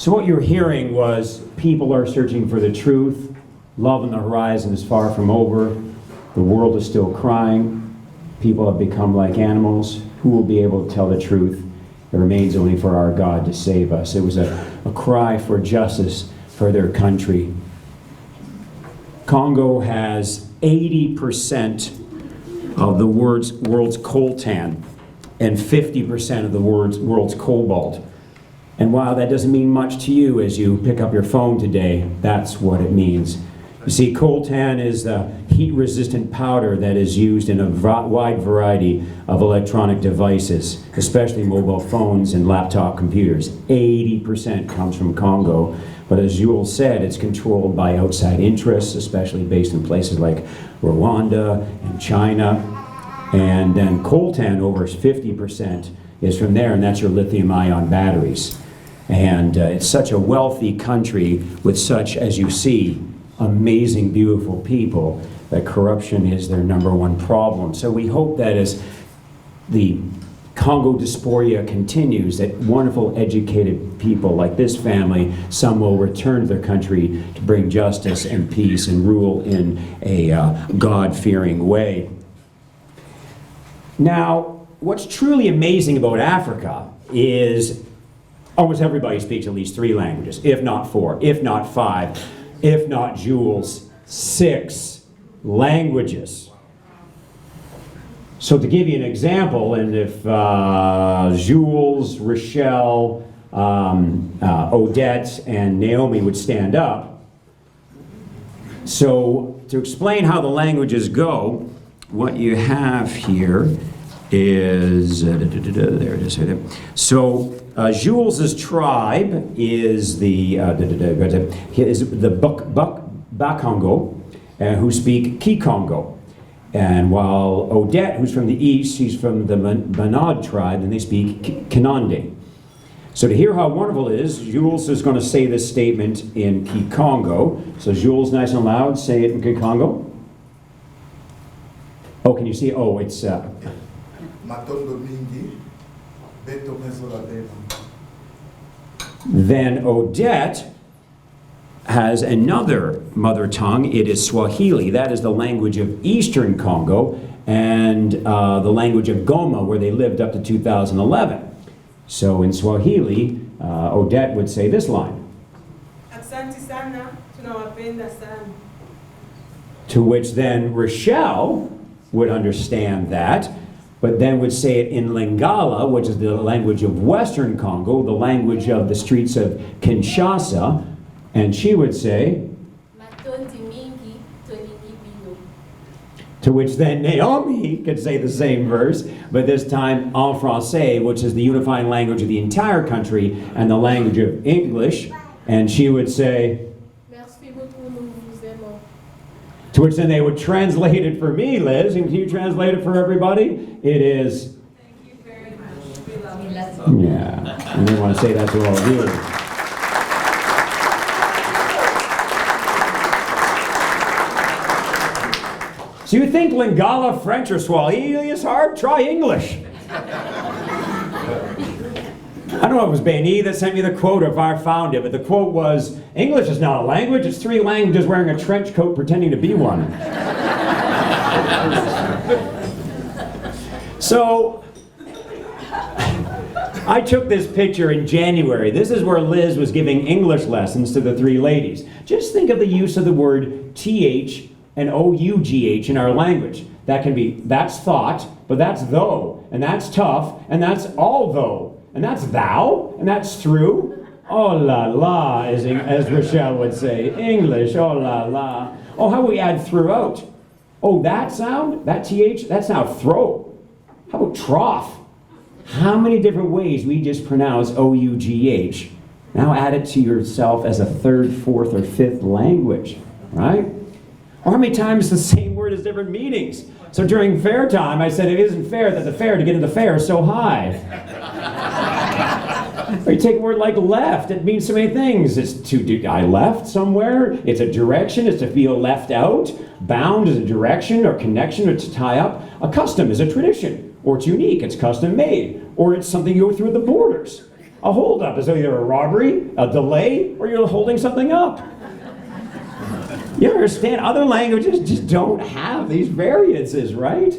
So what you're hearing was people are searching for the truth. Love on the horizon is far from over. The world is still crying. People have become like animals. Who will be able to tell the truth? It remains only for our God to save us. It was a cry for justice for their country. Congo has 80% of the world's coltan and 50% of the world's cobalt. And while that doesn't mean much to you as you pick up your phone today, that's what it means. You see, coltan is the heat-resistant powder that is used in a wide variety of electronic devices, especially mobile phones and laptop computers. 80% comes from Congo. But as Jules said, it's controlled by outside interests, especially based in places like Rwanda and China. And then coltan, over 50%, is from there, and that's your lithium-ion batteries. And it's such a wealthy country with such, as you see, amazing, beautiful people, that corruption is their number one problem. So we hope that as the Congo dysphoria continues, that wonderful, educated people like this family, some will return to their country to bring justice and peace and rule in a God-fearing way. Now, what's truly amazing about Africa is almost everybody speaks at least 3 languages, if not 4, if not 5, if not Jules, 6 languages. So to give you an example, and if Jules, Rochelle, Odette, and Naomi would stand up. So to explain how the languages go, what you have here is, there it is. So Jules's tribe is the Bakongo, who speak Kikongo. And while Odette, who's from the east, she's from the Banad tribe, and they speak Kinande. So to hear how wonderful it is, Jules is going to say this statement in Kikongo. So Jules, nice and loud, say it in Kikongo. Oh, can you see? Oh, it's... Then Odette has another mother tongue. It is Swahili. That is the language of Eastern Congo and the language of Goma, where they lived up to 2011. So in Swahili, Odette would say this line. Asante sana, tunawapenda sana. To which then Rochelle would understand that, but then would say it in Lingala, which is the language of Western Congo, the language of the streets of Kinshasa, and she would say, to which then Naomi could say the same verse, but this time en français, which is the unifying language of the entire country and the language of English, and she would say, to which then they would translate it for me, Liz, and can you translate it for everybody? It is, thank you very much. We love you. yeah, and they want to say that to all of you. So you think Lingala, French, or Swahili is hard? Try English. I don't know if it was Benny that sent me the quote or if I found it, but the quote was, English is not a language, it's 3 languages wearing a trench coat pretending to be one. So, I took this picture in January. This is where Liz was giving English lessons to the 3 ladies. Just think of the use of the word TH and OUGH in our language. That can be, that's thought, but that's though, and that's tough, and that's all though. And that's thou, and that's through. Oh la la, as Rochelle would say. English, oh la la. Oh, how we add throughout? Oh, that sound, that TH, that's now throw. How about trough? How many different ways we just pronounce OUGH? Now add it to yourself as a 3rd, 4th, or 5th language, right? Or how many times the same word has different meanings? So during fair time, I said it isn't fair that the fare to get into the fair is so high. Or you take a word like left, it means so many things. It's to, I left somewhere, it's a direction, it's to feel left out. Bound is a direction or connection or to tie up. A custom is a tradition, or it's unique, it's custom made, or it's something you go through the borders. A holdup is either a robbery, a delay, or you're holding something up. You understand? Other languages just don't have these variances, right?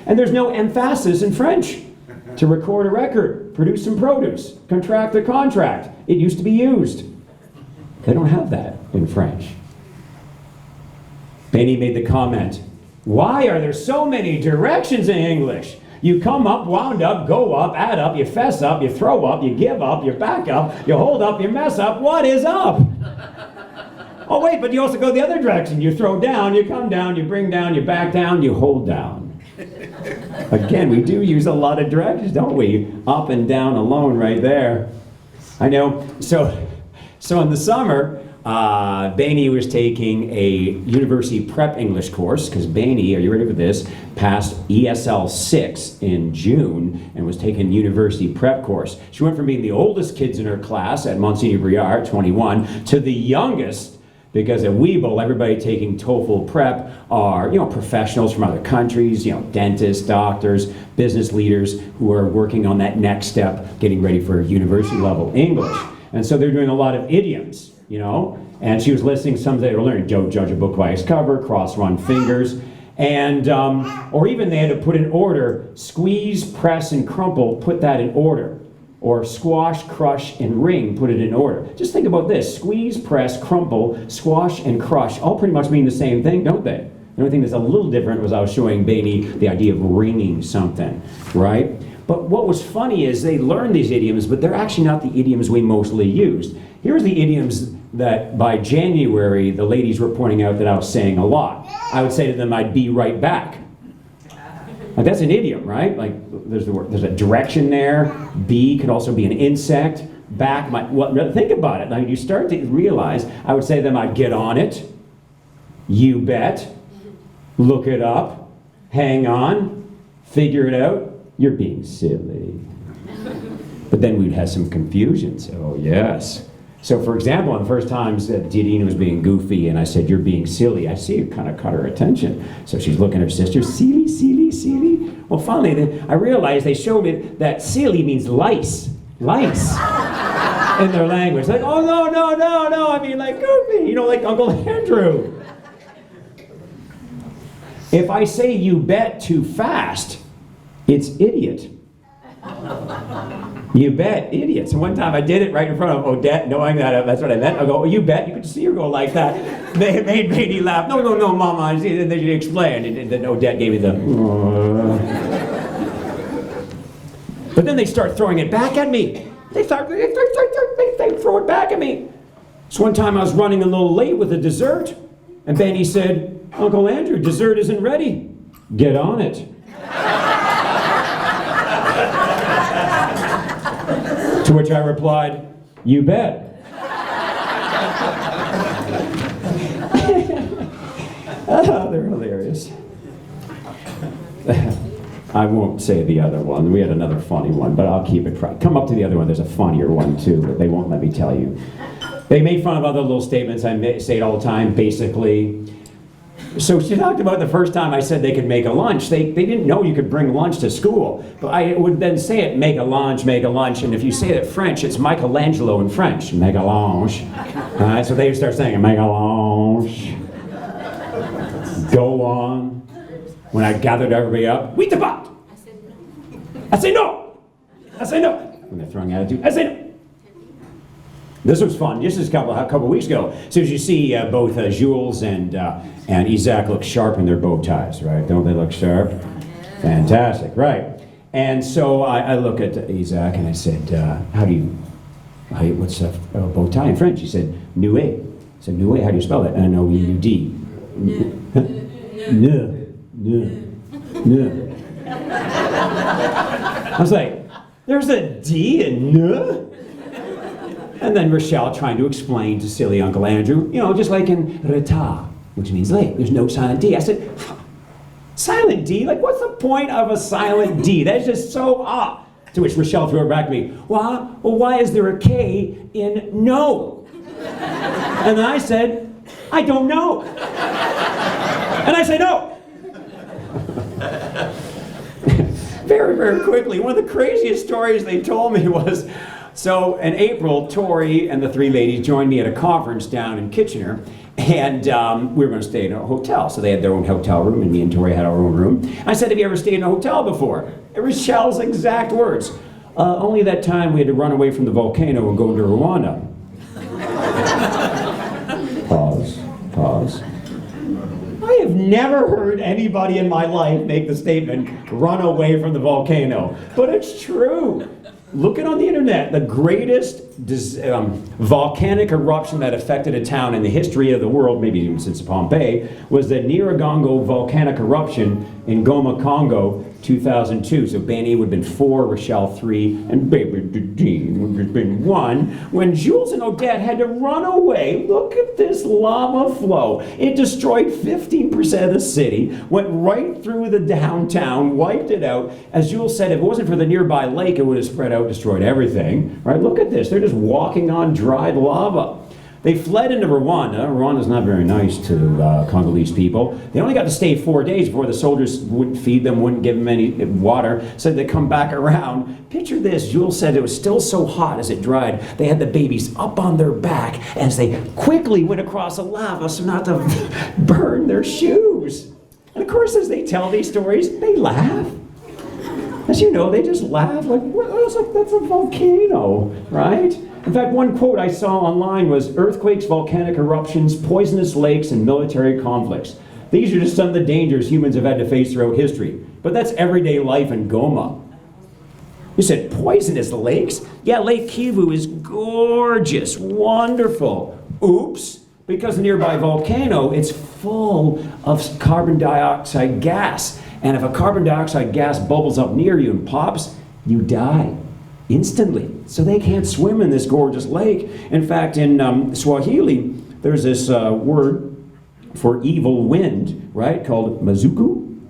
And there's no emphasis in French. To record a record, produce some produce, contract a contract. It used to be used. They don't have that in French. Benny made the comment, why are there so many directions in English? You come up, wound up, go up, add up, you fess up, you throw up, you give up, you back up, you hold up, you mess up. What is up? Oh wait, but you also go the other direction. You throw down, you come down, you bring down, you back down, you hold down. Again, we do use a lot of directions, don't we? Up and down alone right there. I know. So in the summer, Bainey was taking a university prep English course, because Bainey, are you ready for this, passed ESL 6 in June and was taking a university prep course. She went from being the oldest kids in her class at Monsignor Briard, 21, to the youngest, because at Weeble, everybody taking TOEFL prep are, professionals from other countries, dentists, doctors, business leaders who are working on that next step, getting ready for university level English. And so they're doing a lot of idioms, and she was listing some that they were learning. Don't judge a book by its cover, cross-run fingers, and, or even they had to put in order, squeeze, press, and crumple, put that in order. Or squash, crush, and ring, put it in order. Just think about this. Squeeze, press, crumple, squash, and crush all pretty much mean the same thing, don't they? The only thing that's a little different was I was showing Bainey the idea of ringing something, right? But what was funny is they learned these idioms, but they're actually not the idioms we mostly used. Here's the idioms that by January, the ladies were pointing out that I was saying a lot. I would say to them, I'd be right back. Like that's an idiom, right? Like there's a direction there. Be could also be an insect. Back might, think about it. Like you start to realize, I would say to them, I'd get on it. You bet. Look it up. Hang on. Figure it out. You're being silly. But then we'd have some confusion. So yes. So for example, on the first times that Didine was being goofy and I said, you're being silly, I see it kind of caught her attention. So she's looking at her sister, silly, silly, silly. Well, finally, I realized they showed me that silly means lice. Lice. In their language. Like, oh, no, I mean like goofy, like Uncle Andrew. If I say you bet too fast, it's idiot. You bet, idiots. And one time I did it right in front of Odette, knowing that that's what I meant. I go, oh, you bet. You could see her go like that. They made me laugh. No, Mama. And then she explained. And then Odette gave me the... But then they start throwing it back at me. They throw it back at me. So one time I was running a little late with a dessert. And Benny said, Uncle Andrew, dessert isn't ready. Get on it. To which I replied, you bet. Oh, they're hilarious. I won't say the other one. We had another funny one, but I'll keep it. Come up to the other one. There's a funnier one too, but they won't let me tell you. They made fun of other little statements. I say it all the time, basically. So she talked about the first time I said they could make a lunch. They didn't know you could bring lunch to school. But I would then say it, make a lunch. And if you say it in French, it's Michelangelo in French. Make a lunch. So they would start saying it, make a lunch. Go on. When I gathered everybody up, we debate. I say no. When they're throwing attitude, I say no. This was fun. This is a couple weeks ago. So as you see, both Jules and Isaac look sharp in their bow ties, right? Don't they look sharp? Fantastic, right? And so I look at Isaac and I said, what's a bow tie in French? He said, noué. I said, noué, how do you spell that? N-O-E-U-D. Ne. I was like, there's a D in ne? And then Rochelle trying to explain to silly Uncle Andrew, just like in retard, which means late. There's no silent D. I said, silent D? Like, what's the point of a silent D? That's just so odd. To which Rochelle threw it back to me. Well, why is there a K in no? And then I said, I don't know. And I say no. Very, very quickly, one of the craziest stories they told me was, So in April, Tori and the three ladies joined me at a conference down in Kitchener, and we were going to stay in a hotel. So they had their own hotel room, and me and Tori had our own room. I said, have you ever stayed in a hotel before? It was Shell's exact words. Only that time we had to run away from the volcano and go to Rwanda. Pause. I have never heard anybody in my life make the statement, run away from the volcano. But it's true. Look it on the internet. The greatest volcanic eruption that affected a town in the history of the world, maybe even since Pompeii, was the Nyiragongo volcanic eruption in Goma, Congo, 2002. So Benny would have been 4, Rochelle 3, and Baby Dean would have been 1. When Jules and Odette had to run away, look at this lava flow. It destroyed 15% of the city, went right through the downtown, wiped it out. As Jules said, if it wasn't for the nearby lake, it would have spread out, destroyed everything. Right? Look at this. They're just walking on dried lava. They fled into Rwanda. Rwanda's not very nice to Congolese people. They only got to stay 4 days before the soldiers wouldn't feed them, wouldn't give them any water, said they'd come back around. Picture this. Jules said it was still so hot as it dried. They had the babies up on their back as they quickly went across the lava so not to burn their shoes. And of course, as they tell these stories, they laugh. As you know, they just laugh like, that's a volcano, right? In fact, one quote I saw online was, earthquakes, volcanic eruptions, poisonous lakes, and military conflicts. These are just some of the dangers humans have had to face throughout history. But that's everyday life in Goma. You said, poisonous lakes? Yeah, Lake Kivu is gorgeous, wonderful. Oops, because the nearby volcano, it's full of carbon dioxide gas. And if a carbon dioxide gas bubbles up near you and pops, you die instantly. So they can't swim in this gorgeous lake. In fact, in Swahili, there's this word for evil wind, right, called mazuku.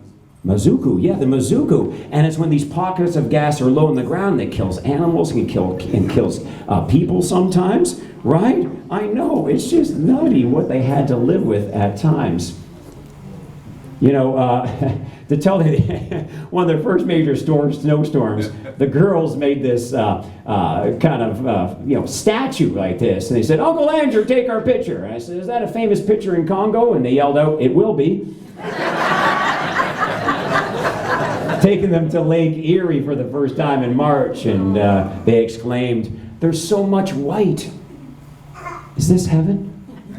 Mazuku, yeah, the mazuku. And it's when these pockets of gas are low in the ground that kills animals and kills people sometimes, right? I know, it's just nutty what they had to live with at times. You know, to tell you, one of their first major snowstorms, the girls made this kind of statue like this, and they said, "Uncle Andrew, take our picture." And I said, "Is that a famous picture in Congo?" And they yelled out, "It will be." Taking them to Lake Erie for the first time in March, and they exclaimed, "There's so much white. Is this heaven?"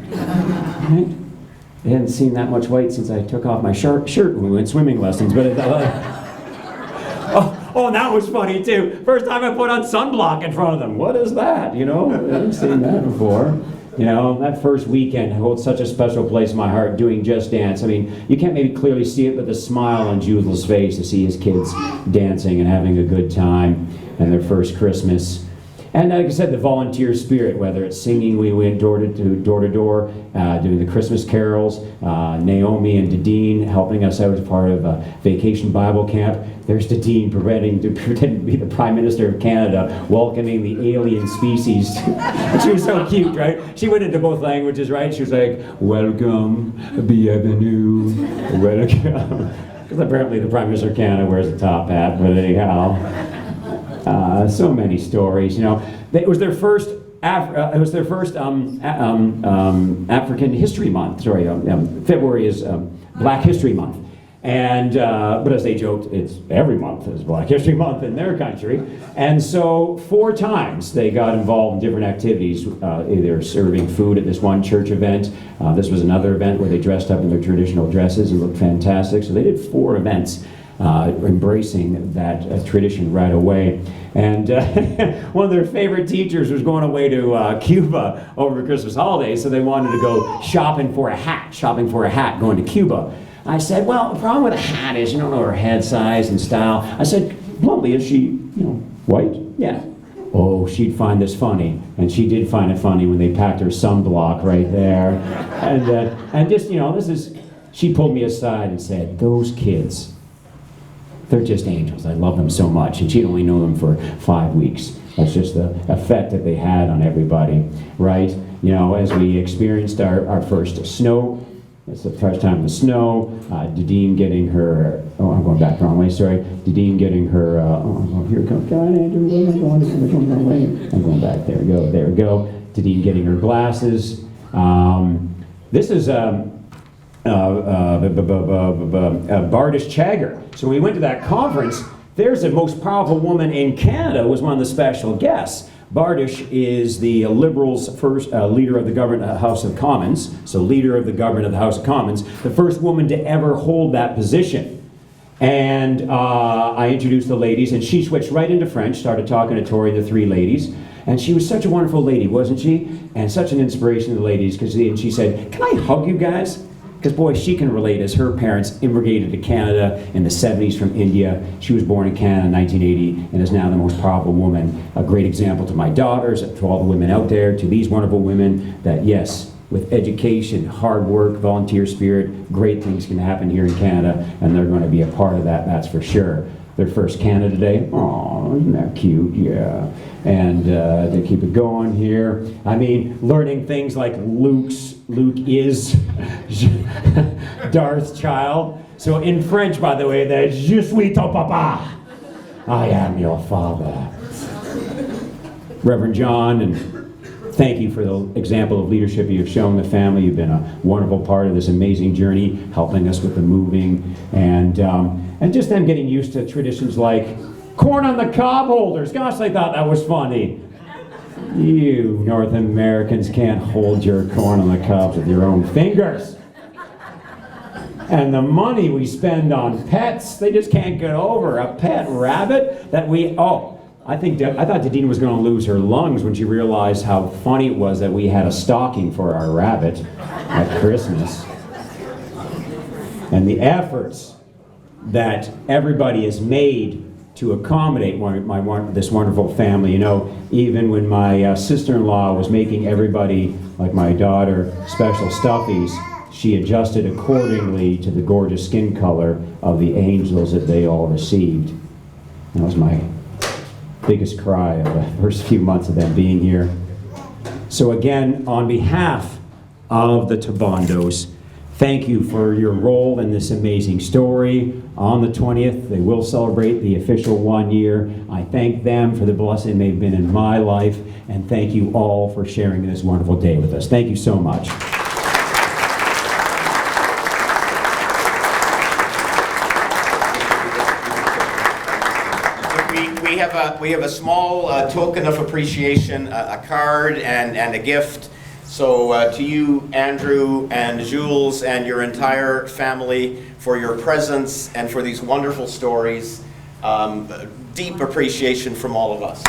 Right? They hadn't seen that much white since I took off my shirt when we went swimming lessons. But oh, and that was funny too. First time I put on sunblock in front of them. What is that? You know, I haven't seen that before. You know, that first weekend holds such a special place in my heart, doing Just Dance. I mean, you can't maybe clearly see it, but the smile on Jules' face to see his kids dancing and having a good time and their first Christmas. And like I said, the volunteer spirit, whether it's singing, we went door to door, doing the Christmas carols, Naomi and Dadine helping us out as part of a vacation Bible camp. There's Dadine pretending to be the Prime Minister of Canada, welcoming the alien species. She was so cute, right? She went into both languages, right? She was like, "Welcome, bienvenue, welcome." Because apparently the Prime Minister of Canada wears a top hat, but anyhow. So many stories, you know. It was their first African History Month. Sorry, February is Black History Month, and but as they joked, it's every month is Black History Month in their country. And so 4 times they got involved in different activities, either serving food at this one church event. This was another event where they dressed up in their traditional dresses and looked fantastic. So they did 4 events. Embracing that tradition right away. And one of their favorite teachers was going away to Cuba over the Christmas holidays, so they wanted to go shopping for a hat going to Cuba. I said, well, the problem with a hat is you don't know her head size and style. I said, bluntly, is she, white? Yeah. Oh, she'd find this funny. And she did find it funny when they packed her sunblock right there. And just, she pulled me aside and said, those kids, they're just angels. I love them so much. And she'd only known them for 5 weeks. That's just the effect that they had on everybody, right? As we experienced our first snow It's the first time in the snow. Didine getting her, oh, I'm going back the wrong way, sorry. Didine getting her, oh, here it comes. God, Andrew, where am I going? I'm going back. There we go, there we go. Didine getting her glasses. This is Bardish Chagger. So when we went to that conference, there's the most powerful woman in Canada was one of the special guests. Bardish is the Liberals' first leader of the government House of Commons, so leader of the government of the House of Commons, the first woman to ever hold that position. And I introduced the ladies, and she switched right into French, started talking to Tori, the three ladies, and she was such a wonderful lady, wasn't she? And such an inspiration to the ladies, because she said, "Can I hug you guys?" Because boy, she can relate, as her parents immigrated to Canada in the 70s from India. She was born in Canada in 1980 and is now the most powerful woman. A great example to my daughters, to all the women out there, to these wonderful women, that yes, with education, hard work, volunteer spirit, great things can happen here in Canada, and they're going to be a part of that, that's for sure. Their first Canada Day, oh, isn't that cute? Yeah. And to keep it going here, I mean, learning things like Luke is Darth's child. So in French, by the way, that's "Je suis ton papa." I am your father. Reverend John, and thank you for the example of leadership you've shown the family. You've been a wonderful part of this amazing journey, helping us with the moving, and just them getting used to traditions like corn on the cob holders. Gosh, I thought that was funny. You North Americans can't hold your corn on the cobs with your own fingers. And the money we spend on pets, they just can't get over. A pet rabbit that we, oh, I thought Didine was going to lose her lungs when she realized how funny it was that we had a stocking for our rabbit at Christmas. And the efforts that everybody has made to accommodate this wonderful family. You know, even when my sister-in-law was making everybody, like my daughter, special stuffies, she adjusted accordingly to the gorgeous skin color of the angels that they all received. That was my biggest cry of the first few months of them being here. So again, on behalf of the Mabondos, thank you for your role in this amazing story. On the 20th, they will celebrate the official 1 year. I thank them for the blessing they've been in my life, and thank you all for sharing this wonderful day with us. Thank you so much. We have a small token of appreciation, a card and a gift. So to you, Andrew and Jules and your entire family, for your presence and for these wonderful stories, deep appreciation from all of us.